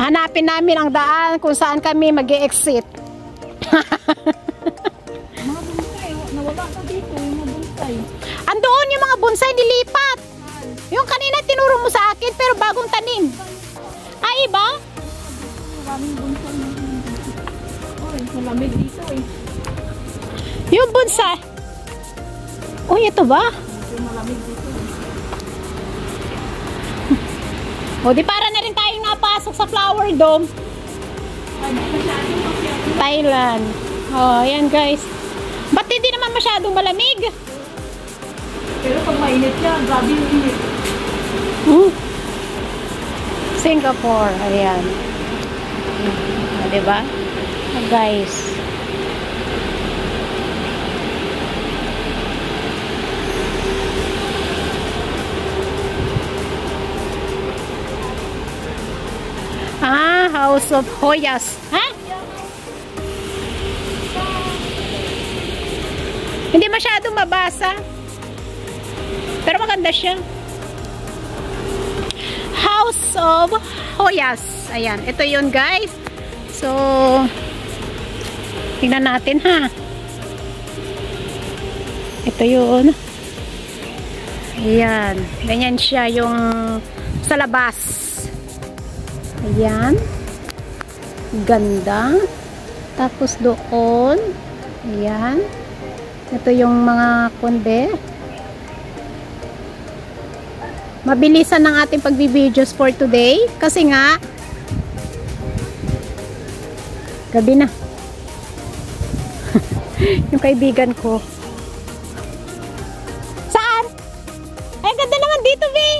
Hanapin namin ang daan kung saan kami mag-e-exit. Mga bonsai, nawala na dito yung mga bonsai. Andoon yung mga bonsai nilipat. Yung kanina tinuro mo sa akin pero bagong tanim. Ay, iba? Maraming bonsai na. Oy, malamig dito eh. Yung bonsai. Uy, ito ba? Malamig dito eh. O, di para na rin tayong napasok sa Flower Dome. Thailand. Oh, ayan guys. Ba't hindi naman masyadong malamig? Pero pag mainit yan, grabe yung init. Singapore. Ayan. Diba? Guys. House of Hoyas. Ha? Hindi masyadong mabasa. Pero maganda siya. House of Hoyas. Ayan. Ito yun guys. So, tingnan natin ha. Ito yun. Ayan. Ganyan siya yung sa labas. Ayan. Ganda. Tapos doon. Ayan. Ito yung mga konde. Mabilisan ng ating pagbibidyo's for today. Kasi nga, gabi na. Yung kaibigan ko. Saan? Ay, ganda naman dito, be.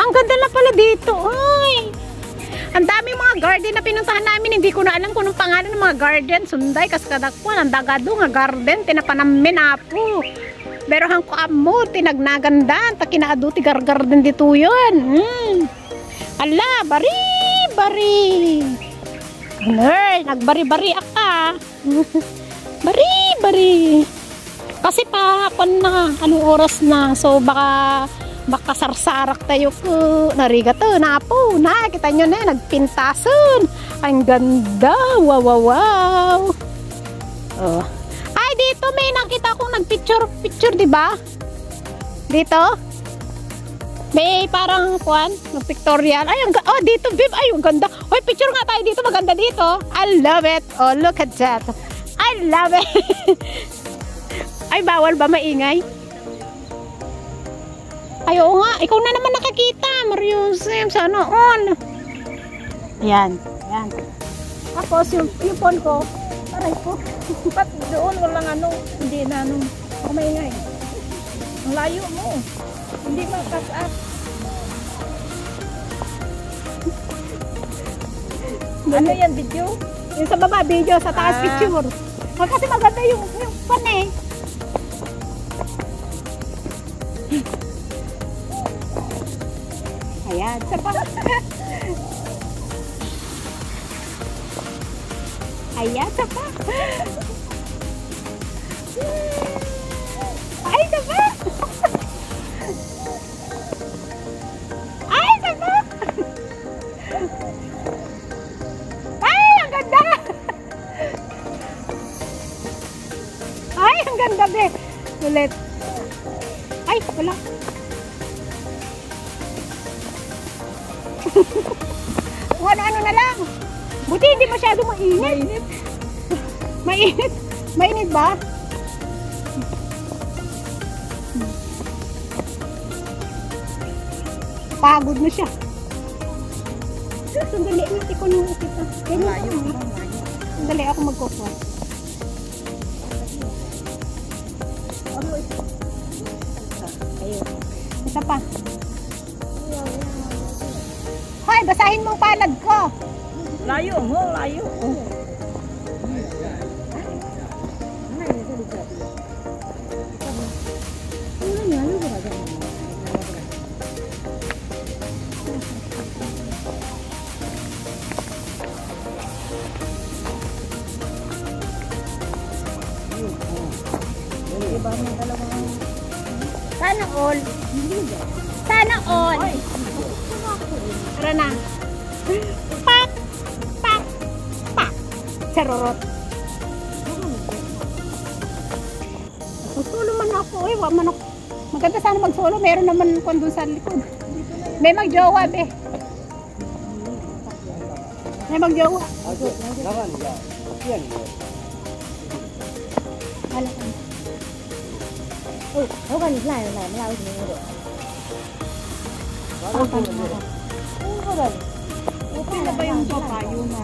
Ang ganda na pala dito. Ay. Ang daming mga garden na pinuntahan namin. Hindi ko na alam kung anong pangalan ng mga garden. Sunday, kaskadakwan. Ang dagado nga garden. Tinapanamin apo. Pero hang ko amo. Tinagnagandan. Takinaado ti garden dito yun. Ala, bari. Nagbari-bari aka. Bari. Kasi pa, na, anong oras na. So, baka sarsarak tayo po. Nariga to, napo. Kita nyo na, nagpintason. Ang ganda. Wow. Oh. Ay, dito may nakita akong nagpicture, diba? Dito. May parang kuan, pictorial. Ay, oh, dito, babe. Ay, ang ganda. Hoy, picture nga tayo dito. Maganda dito. I love it. Oh, look at that. I love it. Ay, bawal ba maingay? Ay, oo nga. Ikaw na naman nakakita, Mariusem. Sana all. Ayan. Tapos, yung phone ko. Aray ko. Ba't doon walang ano, hindi na ano, maingay. Ang layo mo. Hindi makas up. Ano yan, video? Yung sa baba, video. Sa taas, picture. Kasi maganda yung phone eh. Ayan. Ayan, sapa. Ay, sapa. Ay, sapa. Ay, ang ganda. Ay, ang ganda, be. Ulit. Ay, wala. Kung ano-ano na lang. Buti hindi masyado mainit. Mainit ba? Pagod na siya. Sandali, natin ko nung kita. Sandali ako magkukot. Ayun. Isa pa. Hoy, basahin mo ang palad ko. Layo mo, layo. Diba, may dalawang Sana all. Sana all. Tara na. Pak! Pak! Pak! Charorot. Magsulo man ako. Wa man ako. Maganda sana magsulo. Meron naman kung doon sa likod. May magjowa, be. May magjowa. Wala ka. Ako ka nila na malaw din mo. Okay na ba yung papayo na?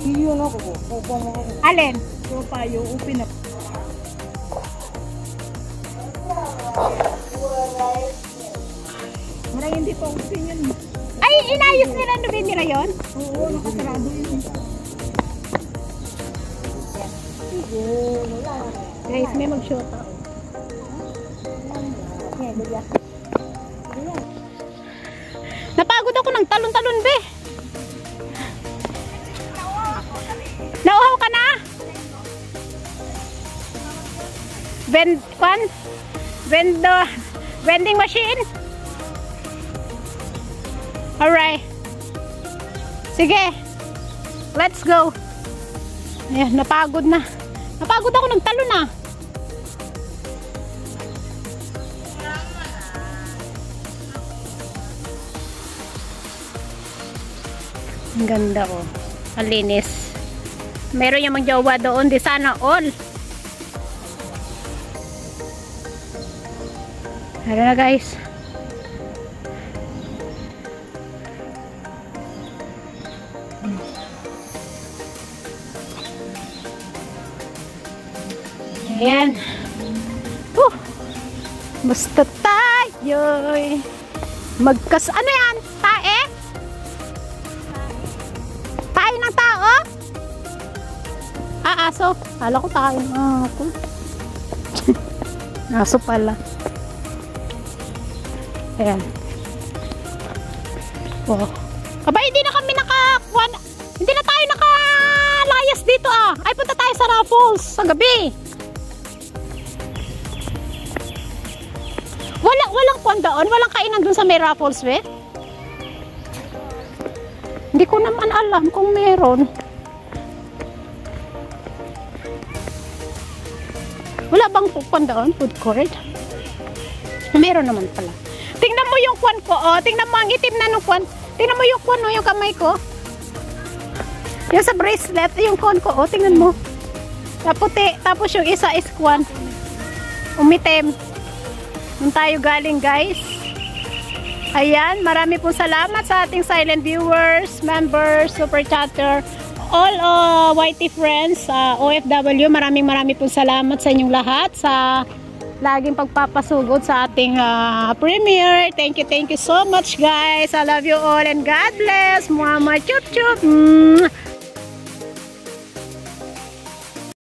Iyon ako po. Alin? Papayo, upin na. Marang hindi pa upin yun. Ay, inayos nila nila yun? Oo, nakasarado yun. Guys, may mag-shota. Napagod ako ng talon-talon, be. Nauhaw ka na? Vending machine? Alright. Sige. Let's go. Ayan, napagod na. Napagod ako ng talon na. Ang ganda oh. Ang linis. Meron yung magjawa doon. Di sana all. Tara na guys. Ayan. Basta tayo'y ano yan? Tae? Tae ng tao? Aso. Kala ko tae ng ako. Aso pala. Ayan. Oh. Aba, hindi na kami hindi na tayo nakalayas dito Ay, punta tayo sa Raffles sa gabi. Walang doon, walang kainan dun sa may Raffles, we? Hindi ko naman alam kung meron. Wala bang doon, food court? Meron naman pala. Tingnan mo yung kwan ko, tingnan mo ang itim na nung kwan. Tingnan mo yung kwan, yung kamay ko. Yung sa bracelet, yung kwan ko, tingnan mo. Puti, tapos yung isa is kwan. Umitim. Doon tayo galing guys. Ayan, marami pong salamat sa ating silent viewers, members, super chatter, all YT friends, OFW. Maraming pong salamat sa inyong lahat sa laging pagpapasugod sa ating premiere. Thank you so much guys. I love you all and God bless. Muhammad chup chup.